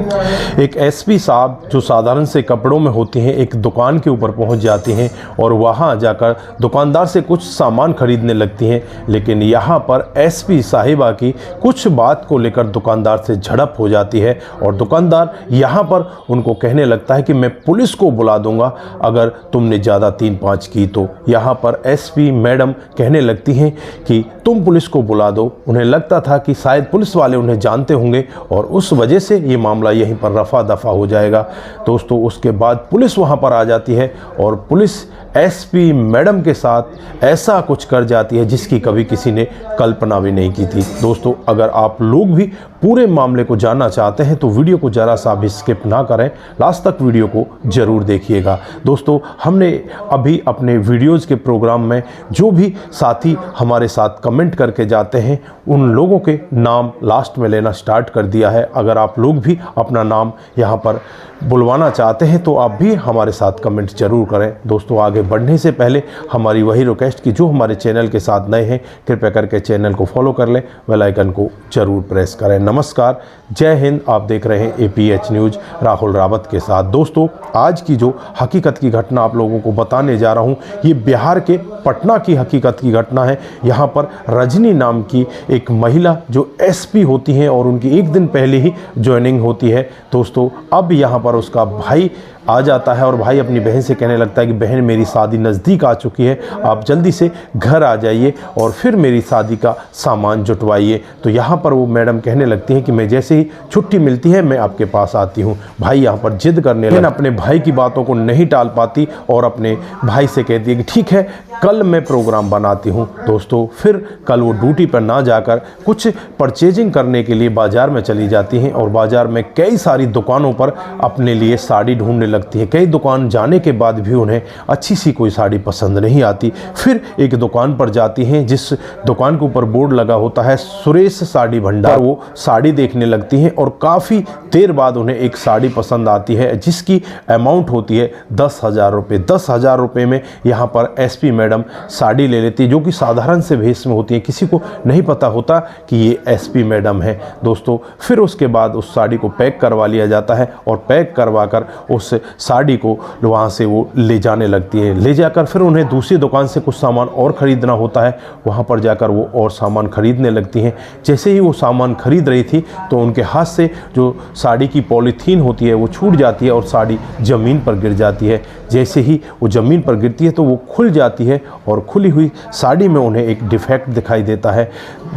एक एसपी साहब जो साधारण से कपड़ों में होती हैं एक दुकान के ऊपर पहुंच जाती हैं और वहां जाकर दुकानदार से कुछ सामान खरीदने लगती हैं। लेकिन यहां पर एसपी साहिबा की कुछ बात को लेकर दुकानदार से झड़प हो जाती है और दुकानदार यहां पर उनको कहने लगता है कि मैं पुलिस को बुला दूंगा अगर तुमने ज़्यादा 3-5 की तो। यहाँ पर एसपी मैडम कहने लगती हैं कि तुम पुलिस को बुला दो। उन्हें लगता था कि शायद पुलिस वाले उन्हें जानते होंगे और उस वजह से ये मामला यहीं पर रफा दफा हो जाएगा। दोस्तों उसके बाद पुलिस वहाँ पर आ जाती है और पुलिस एसपी मैडम के साथ ऐसा कुछ कर जाती है जिसकी कभी किसी ने कल्पना भी नहीं की थी। दोस्तों अगर आप लोग भी पूरे मामले को जानना चाहते हैं तो वीडियो को ज़रा सा भी स्किप ना करें, लास्ट तक वीडियो को ज़रूर देखिएगा। दोस्तों हमने अभी अपने वीडियोज़ के प्रोग्राम में जो भी साथी हमारे साथ कमेंट करके जाते हैं उन लोगों के नाम लास्ट में लेना स्टार्ट कर दिया है। अगर आप लोग भी अपना नाम यहाँ पर बुलवाना चाहते हैं तो आप भी हमारे साथ कमेंट जरूर करें। दोस्तों आगे बढ़ने से पहले हमारी वही रिक्वेस्ट कि जो हमारे चैनल के साथ नए हैं कृपया करके चैनल को फॉलो कर लें, बेल आइकन को जरूर प्रेस करें। नमस्कार, जय हिंद। आप देख रहे हैं APH न्यूज़ राहुल रावत के साथ। दोस्तों आज की जो हकीकत की घटना आप लोगों को बताने जा रहा हूँ ये बिहार के पटना की हकीकत की घटना है। यहाँ पर रजनी नाम की एक महिला जो SP होती हैं और उनकी एक दिन पहले ही ज्वाइनिंग होती है। दोस्तों अब यहाँ पर उसका भाई आ जाता है और भाई अपनी बहन से कहने लगता है कि बहन मेरी शादी नज़दीक आ चुकी है, आप जल्दी से घर आ जाइए और फिर मेरी शादी का सामान जुटवाइए। तो यहाँ पर वो मैडम कहने लगती हैं कि मैं जैसे ही छुट्टी मिलती है मैं आपके पास आती हूँ। भाई यहाँ पर जिद करने लगे, अपने भाई की बातों को नहीं टाल पाती और अपने भाई से कहती है कि ठीक है कल मैं प्रोग्राम बनाती हूँ। दोस्तों फिर कल वो ड्यूटी पर ना जाकर कुछ परचेजिंग करने के लिए बाज़ार में चली जाती हैं और बाज़ार में कई सारी दुकानों पर अपने लिए साड़ी ढूंढने लगती है। कई दुकान जाने के बाद भी उन्हें अच्छी सी कोई साड़ी पसंद नहीं आती। फिर एक दुकान पर जाती हैं जिस दुकान के ऊपर बोर्ड लगा होता है सुरेश साड़ी भंडार। वो साड़ी देखने लगती हैं और काफ़ी देर बाद उन्हें एक साड़ी पसंद आती है जिसकी अमाउंट होती है 10,000 रुपये। 10,000 रुपये में यहाँ पर SP मैडम साड़ी ले लेती है जो कि साधारण से भेष में होती है, किसी को नहीं पता होता कि ये SP मैडम है। दोस्तों फिर उसके बाद उस साड़ी को पैक करवा लिया जाता है और पैक करवा कर उस साड़ी को वहाँ से वो ले जाने लगती है। ले जाकर फिर उन्हें दूसरी दुकान से कुछ सामान और ख़रीदना होता है। वहाँ पर जाकर वो और सामान ख़रीदने लगती हैं। जैसे ही वो सामान खरीद रही थी तो उनके हाथ से जो साड़ी की पॉलीथीन होती है वो छूट जाती है और साड़ी ज़मीन पर गिर जाती है। जैसे ही वो ज़मीन पर गिरती है तो वो खुल जाती है और खुली हुई साड़ी में उन्हें एक डिफेक्ट दिखाई देता है।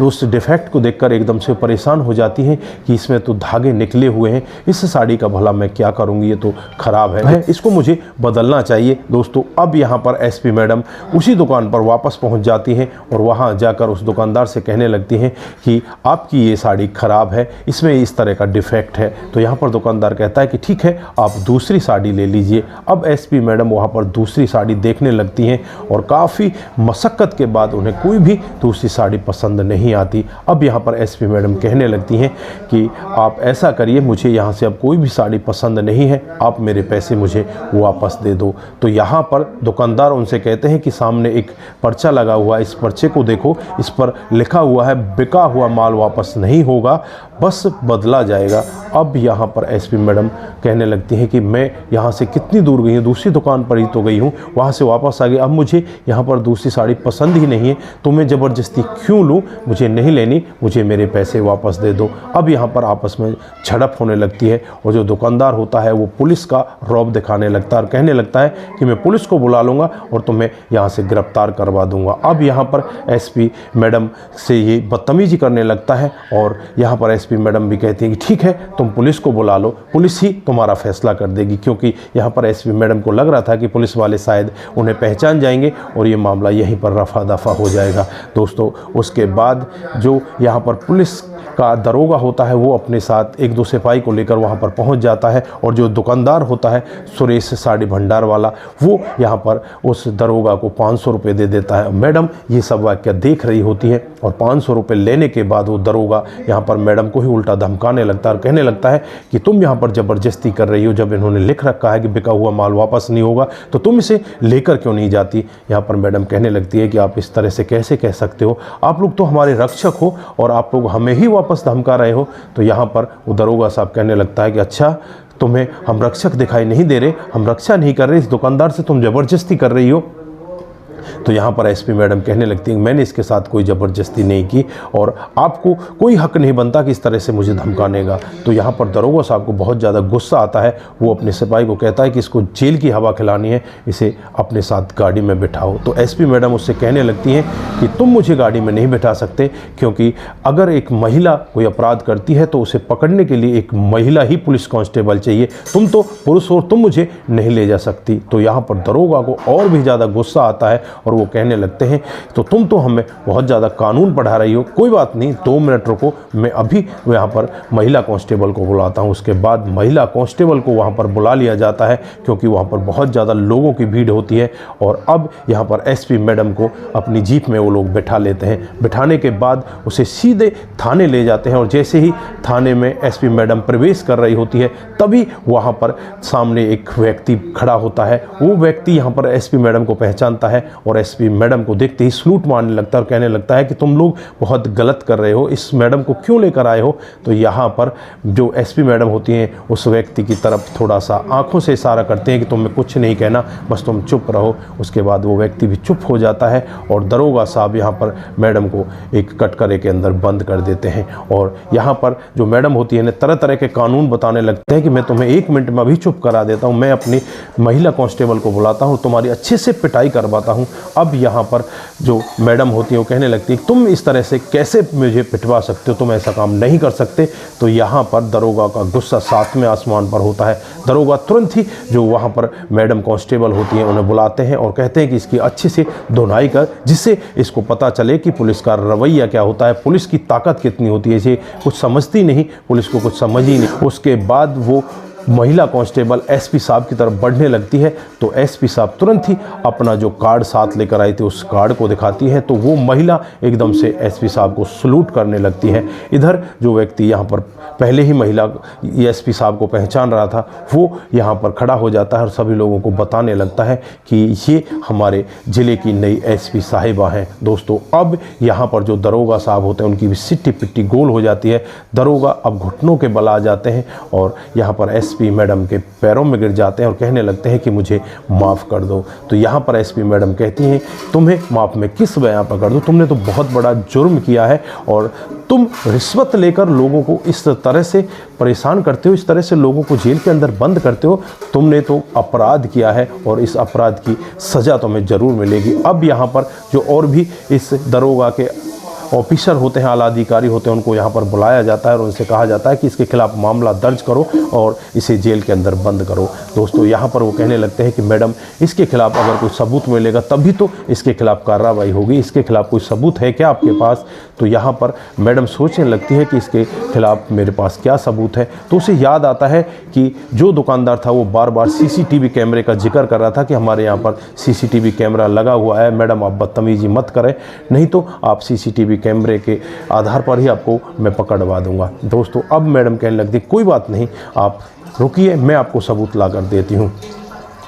उस डिफेक्ट को देखकर एकदम से परेशान हो जाती हैं कि इसमें तो धागे निकले हुए हैं, इस साड़ी का भला मैं क्या करूँगी, ये तो ख़राब है, इसको मुझे बदलना चाहिए। दोस्तों अब यहाँ पर SP मैडम उसी दुकान पर वापस पहुँच जाती हैं और वहाँ जाकर उस दुकानदार से कहने लगती हैं कि आपकी ये साड़ी ख़राब है, इसमें इस तरह का डिफेक्ट है। तो यहाँ पर दुकानदार कहता है कि ठीक है आप दूसरी साड़ी ले लीजिए। अब SP मैडम वहाँ पर दूसरी साड़ी देखने लगती हैं और काफ़ी मशक्क़त के बाद उन्हें कोई भी दूसरी साड़ी पसंद नहीं आती। अब यहाँ पर SP मैडम कहने लगती हैं कि आप ऐसा करिए, मुझे यहाँ से अब कोई भी साड़ी पसंद नहीं है, आप मेरे पैसे मुझे वापस दे दो। तो यहाँ पर दुकानदार उनसे कहते हैं कि सामने एक पर्चा लगा हुआ है, इस पर्चे को देखो, इस पर लिखा हुआ है बिका हुआ माल वापस नहीं होगा, बस बदला जाएगा। अब यहाँ पर SP मैडम कहने लगती हैं कि मैं यहाँ से कितनी दूर गई हूँ, दूसरी दुकान पर ही तो गई हूँ, वहाँ से वापस आ गई, अब मुझे यहाँ पर दूसरी साड़ी पसंद ही नहीं है तो मैं ज़बरदस्ती क्यों लूँ, मुझे नहीं लेनी, मुझे मेरे पैसे वापस दे दो। अब यहाँ पर आपस में झड़प होने लगती है और जो दुकानदार होता है वो पुलिस का रौब दिखाने लगता है और कहने लगता है कि मैं पुलिस को बुला लूँगा और तुम्हें यहाँ से गिरफ्तार करवा दूँगा। अब यहाँ पर SP मैडम से ये बदतमीजी करने लगता है और यहाँ पर SP मैडम भी कहती हैं कि ठीक है तुम पुलिस को बुला लो, पुलिस ही तुम्हारा फैसला कर देगी, क्योंकि यहाँ पर SP मैडम को लग रहा था कि पुलिस वाले शायद उन्हें पहचान जाएंगे और ये मामला यहीं पर रफा दफा हो जाएगा। दोस्तों उसके बाद जो यहाँ पर पुलिस का दरोगा होता है वो अपने साथ 1-2 सिपाही को लेकर वहाँ पर पहुँच जाता है और जो दुकानदार होता है सुरेश साड़ी भंडार वाला वो यहाँ पर उस दरोगा को 500 रुपये दे देता है। मैडम ये सब वाक़या देख रही होती है और 500 रुपये लेने के बाद वो दरोगा यहाँ पर मैडम को ही उल्टा धमकाने लगता है और कहने लगता है कि तुम यहाँ पर ज़बरदस्ती कर रही हो, जब इन्होंने लिख रखा है कि बिका हुआ माल वापस नहीं होगा तो तुम इसे लेकर क्यों नहीं जाती। यहाँ पर मैडम कहने लगती है कि आप इस तरह से कैसे कह सकते हो, आप लोग तो हमारे रक्षक हो और आप लोग हमें ही वापस धमका रहे हो। तो यहाँ पर वो दरोगा साहब कहने लगता है कि अच्छा, तुम्हें हम रक्षक दिखाई नहीं दे रहे, हम रक्षा नहीं कर रहे, इस दुकानदार से तुम ज़बरदस्ती कर रही हो। तो यहाँ पर एसपी मैडम कहने लगती है मैंने इसके साथ कोई ज़बरदस्ती नहीं की और आपको कोई हक नहीं बनता कि इस तरह से मुझे धमकाने का। तो यहाँ पर दरोगा साहब को बहुत ज़्यादा गुस्सा आता है। वो अपने सिपाही को कहता है कि इसको जेल की हवा खिलानी है, इसे अपने साथ गाड़ी में बिठाओ। तो एसपी मैडम उससे कहने लगती हैं कि तुम मुझे गाड़ी में नहीं बिठा सकते, क्योंकि अगर एक महिला कोई अपराध करती है तो उसे पकड़ने के लिए एक महिला ही पुलिस कांस्टेबल चाहिए, तुम तो पुरुष हो, तुम मुझे नहीं ले जा सकती। तो यहाँ पर दरोगा को और भी ज़्यादा गुस्सा आता है और वो कहने लगते हैं तो तुम तो हमें बहुत ज़्यादा कानून पढ़ा रही हो, कोई बात नहीं, 2 मिनट रुको, मैं अभी यहाँ पर महिला कांस्टेबल को बुलाता हूँ। उसके बाद महिला कांस्टेबल को वहाँ पर बुला लिया जाता है, क्योंकि वहाँ पर बहुत ज़्यादा लोगों की भीड़ होती है। और अब यहाँ पर एसपी मैडम को अपनी जीप में वो लोग बैठा लेते हैं। बिठाने के बाद उसे सीधे थाने ले जाते हैं और जैसे ही थाने में एसपी मैडम प्रवेश कर रही होती है तभी वहाँ पर सामने एक व्यक्ति खड़ा होता है। वो व्यक्ति यहाँ पर एसपी मैडम को पहचानता है और एसपी मैडम को देखते ही सलूट मारने लगता है और कहने लगता है कि तुम लोग बहुत गलत कर रहे हो, इस मैडम को क्यों लेकर आए हो। तो यहाँ पर जो एसपी मैडम होती हैं उस व्यक्ति की तरफ थोड़ा सा आंखों से इशारा करते हैं कि तुम्हें कुछ नहीं कहना, बस तुम चुप रहो। उसके बाद वो व्यक्ति भी चुप हो जाता है और दरोगा साहब यहाँ पर मैडम को एक कटघरे के अंदर बंद कर देते हैं। और यहाँ पर जो मैडम होती है तरह तरह के कानून बताने लगते हैं कि मैं तुम्हें 1 मिनट में अभी चुप करा देता हूँ, मैं अपनी महिला कांस्टेबल को बुलाता हूँ, तुम्हारी अच्छे से पिटाई करवाता हूँ। अब यहाँ पर जो मैडम होती है वो कहने लगती है तुम इस तरह से कैसे मुझे पिटवा सकते हो, तुम ऐसा काम नहीं कर सकते। तो यहाँ पर दरोगा का गुस्सा 7वें आसमान पर होता है। दरोगा तुरंत ही जो वहाँ पर मैडम कांस्टेबल होती हैं उन्हें बुलाते हैं और कहते हैं कि इसकी अच्छे से धुनाई कर, जिससे इसको पता चले कि पुलिस का रवैया क्या होता है, पुलिस की ताकत कितनी होती है। इसे कुछ समझती नहीं, पुलिस को कुछ समझ ही नहीं। उसके बाद वो महिला कांस्टेबल एसपी साहब की तरफ बढ़ने लगती है तो एसपी साहब तुरंत ही अपना जो कार्ड साथ लेकर आई थी उस कार्ड को दिखाती है। तो वो महिला एकदम से एसपी साहब को सलूट करने लगती है। इधर जो व्यक्ति यहाँ पर पहले ही महिला एसपी साहब को पहचान रहा था वो यहाँ पर खड़ा हो जाता है और सभी लोगों को बताने लगता है कि ये हमारे ज़िले की नई एसपी साहिबा हैं। दोस्तों अब यहाँ पर जो दरोगा साहब होते हैं उनकी भी सिट्टी पिट्टी गोल हो जाती है। दरोगा अब घुटनों के बल आ जाते हैं और यहाँ पर एसपी मैडम के पैरों में गिर जाते हैं और कहने लगते हैं कि मुझे माफ़ कर दो। तो यहाँ पर एसपी मैडम कहती हैं तुम्हें माफ़ मैं किस बयां पर कर दूँ, तुमने तो बहुत बड़ा जुर्म किया है और तुम रिश्वत लेकर लोगों को इस तरह से परेशान करते हो, इस तरह से लोगों को जेल के अंदर बंद करते हो, तुमने तो अपराध किया है और इस अपराध की सज़ा तुम्हें ज़रूर मिलेगी। अब यहाँ पर जो और भी इस दरोगा के ऑफिसर होते हैं, आला अधिकारी होते हैं, उनको यहाँ पर बुलाया जाता है और उनसे कहा जाता है कि इसके खिलाफ मामला दर्ज करो और इसे जेल के अंदर बंद करो। दोस्तों यहाँ पर वो कहने लगते हैं कि मैडम इसके खिलाफ अगर कोई सबूत मिलेगा तभी तो इसके खिलाफ कार्रवाई होगी, इसके खिलाफ कोई सबूत है क्या आपके पास। तो यहाँ पर मैडम सोचने लगती है कि इसके खिलाफ मेरे पास क्या सबूत है। तो उसे याद आता है कि जो दुकानदार था वो बार बार सीसीटीवी कैमरे का जिक्र कर रहा था कि हमारे यहाँ पर सीसीटीवी कैमरा लगा हुआ है, मैडम आप बदतमीजी मत करें, नहीं तो आप सीसीटीवी कैमरे के आधार पर ही आपको मैं पकड़वा दूंगा। दोस्तों अब मैडम कहने लगती कोई बात नहीं, आप रुकिए, मैं आपको सबूत ला कर देती हूँ।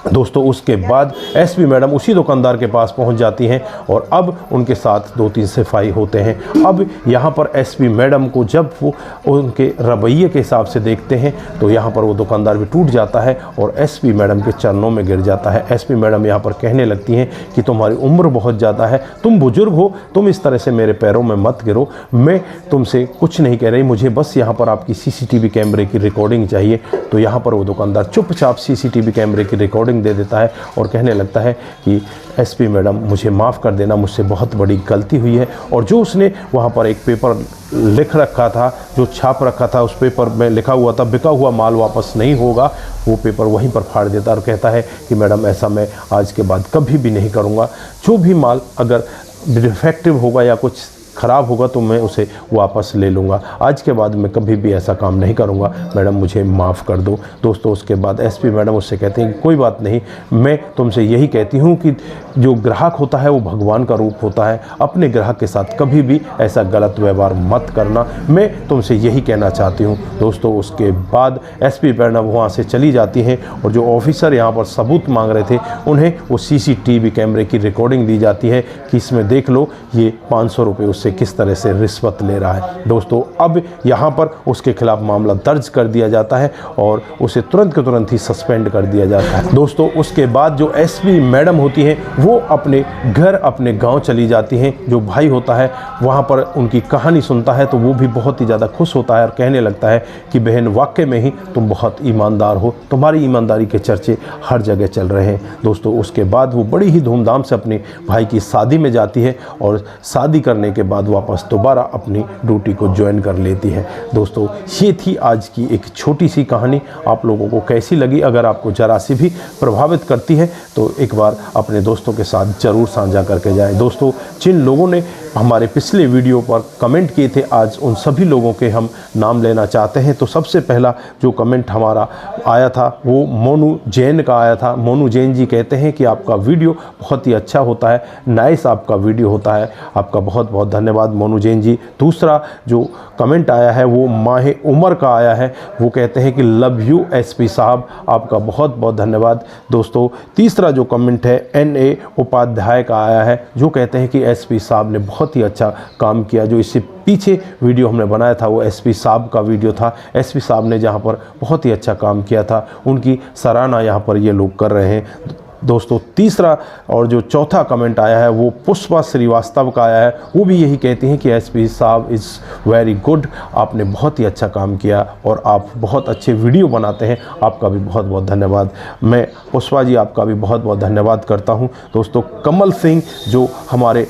दोस्तों उसके बाद एसपी मैडम उसी दुकानदार के पास पहुंच जाती हैं और अब उनके साथ 2-3 सिपाही होते हैं। अब यहाँ पर एसपी मैडम को जब वो उनके रवैये के हिसाब से देखते हैं तो यहाँ पर वो दुकानदार भी टूट जाता है और एसपी मैडम के चरणों में गिर जाता है। एसपी मैडम यहाँ पर कहने लगती हैं कि तुम्हारी उम्र बहुत ज़्यादा है, तुम बुजुर्ग हो, तुम इस तरह से मेरे पैरों में मत गिरो, मैं तुमसे कुछ नहीं कह रही, मुझे बस यहाँ पर आपकी सीसीटीवी कैमरे की रिकॉर्डिंग चाहिए। तो यहाँ पर वो दुकानदार चुपचाप सीसीटीवी कैमरे की रिकॉर्डिंग दे देता है और कहने लगता है कि एसपी मैडम मुझे माफ़ कर देना, मुझसे बहुत बड़ी गलती हुई है। और जो उसने वहाँ पर एक पेपर लिख रखा था, जो छाप रखा था, उस पेपर में लिखा हुआ था बिका हुआ माल वापस नहीं होगा, वो पेपर वहीं पर फाड़ देता और कहता है कि मैडम ऐसा मैं आज के बाद कभी भी नहीं करूँगा, जो भी माल अगर डिफेक्टिव होगा या कुछ ख़राब होगा तो मैं उसे वापस ले लूँगा। आज के बाद मैं कभी भी ऐसा काम नहीं करूँगा, मैडम मुझे माफ़ कर दो। दोस्तों उसके बाद एसपी मैडम उससे कहते हैं कि कोई बात नहीं, मैं तुमसे यही कहती हूँ कि जो ग्राहक होता है वो भगवान का रूप होता है, अपने ग्राहक के साथ कभी भी ऐसा गलत व्यवहार मत करना, मैं तुमसे यही कहना चाहती हूँ। दोस्तों उसके बाद एसपी मैडम वहाँ से चली जाती हैं और जो ऑफिसर यहाँ पर सबूत मांग रहे थे उन्हें वो सीसीटीवी कैमरे की रिकॉर्डिंग दी जाती है कि इसमें देख लो ये 500 रुपये उससे किस तरह से रिश्वत ले रहा है। दोस्तों अब यहाँ पर उसके खिलाफ मामला दर्ज कर दिया जाता है और उसे तुरंत के तुरंत ही सस्पेंड कर दिया जाता है। दोस्तों उसके बाद जो एसपी मैडम होती हैं वो अपने घर अपने गांव चली जाती हैं। जो भाई होता है वहाँ पर उनकी कहानी सुनता है तो वो भी बहुत ही ज़्यादा खुश होता है और कहने लगता है कि बहन वाकई में ही तुम बहुत ईमानदार हो, तुम्हारी ईमानदारी के चर्चे हर जगह चल रहे हैं। दोस्तों उसके बाद वो बड़ी ही धूमधाम से अपने भाई की शादी में जाती है और शादी करने के बाद वापस दोबारा अपनी ड्यूटी को ज्वाइन कर लेती है। दोस्तों ये थी आज की एक छोटी सी कहानी। आप लोगों को कैसी लगी? अगर आपको जरा सी भी प्रभावित करती है तो एक बार अपने दोस्तों के साथ ज़रूर साझा करके जाएं। दोस्तों जिन लोगों ने हमारे पिछले वीडियो पर कमेंट किए थे आज उन सभी लोगों के हम नाम लेना चाहते हैं। तो सबसे पहला जो कमेंट हमारा आया था वो मोनू जैन का आया था। मोनू जैन जी कहते हैं कि आपका वीडियो बहुत ही अच्छा होता है, नाइस आपका वीडियो होता है। आपका बहुत बहुत धन्यवाद मोनू जैन जी। दूसरा जो कमेंट आया है वो माहे उमर का आया है। वो कहते हैं कि लव यू एसपी साहब, आपका बहुत बहुत धन्यवाद। दोस्तों तीसरा जो कमेंट है NA उपाध्याय का आया है जो कहते हैं कि एसपी साहब ने बहुत ही अच्छा काम किया। जो इससे पीछे वीडियो हमने बनाया था वो एसपी साहब का वीडियो था। एसपी साहब ने जहां पर बहुत ही अच्छा काम किया था उनकी सराहना यहां पर ये लोग कर रहे हैं। दोस्तों तीसरा और जो चौथा कमेंट आया है वो पुष्पा श्रीवास्तव का आया है। वो भी यही कहती हैं कि एसपी साहब इज़ वेरी गुड, आपने बहुत ही अच्छा काम किया और आप बहुत अच्छे वीडियो बनाते हैं, आपका भी बहुत बहुत धन्यवाद। मैं पुष्पा जी आपका भी बहुत बहुत धन्यवाद करता हूं। दोस्तों कमल सिंह जो हमारे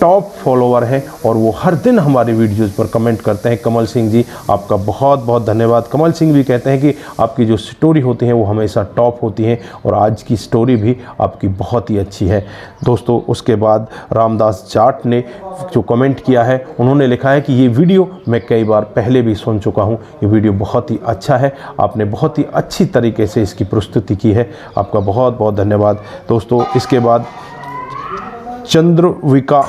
टॉप फॉलोवर हैं और वो हर दिन हमारे वीडियोज़ पर कमेंट करते हैं, कमल सिंह जी आपका बहुत बहुत धन्यवाद। कमल सिंह भी कहते हैं कि आपकी जो स्टोरी होती हैं वो हमेशा टॉप होती हैं और आज की स्टोरी भी आपकी बहुत ही अच्छी है। दोस्तों उसके बाद रामदास जाट ने जो कमेंट किया है उन्होंने लिखा है कि ये वीडियो मैं कई बार पहले भी सुन चुका हूँ, ये वीडियो बहुत ही अच्छा है, आपने बहुत ही अच्छी तरीके से इसकी प्रस्तुति की है, आपका बहुत बहुत धन्यवाद। दोस्तों इसके बाद चंद्रविका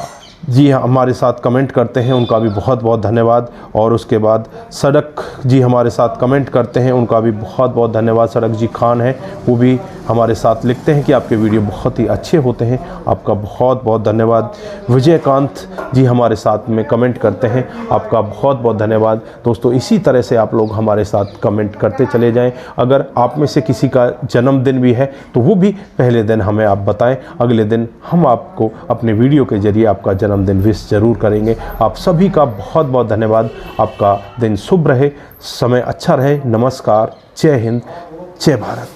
जी हमारे साथ कमेंट करते हैं, उनका भी बहुत बहुत धन्यवाद। और उसके बाद सड़क जी हमारे साथ कमेंट करते हैं, उनका भी बहुत बहुत धन्यवाद। सड़क जी खान हैं वो भी हमारे साथ लिखते हैं कि आपके वीडियो बहुत ही अच्छे होते हैं, आपका बहुत बहुत धन्यवाद। विजयकांत जी हमारे साथ में कमेंट करते हैं, आपका बहुत बहुत धन्यवाद। दोस्तों इसी तरह से आप लोग हमारे साथ कमेंट करते चले जाएं। अगर आप में से किसी का जन्मदिन भी है तो वो भी पहले दिन हमें आप बताएं, अगले दिन हम आपको अपने वीडियो के जरिए आपका जन्मदिन विश जरूर करेंगे। आप सभी का बहुत बहुत धन्यवाद। आपका दिन शुभ रहे, समय अच्छा रहे। नमस्कार, जय हिंद, जय भारत।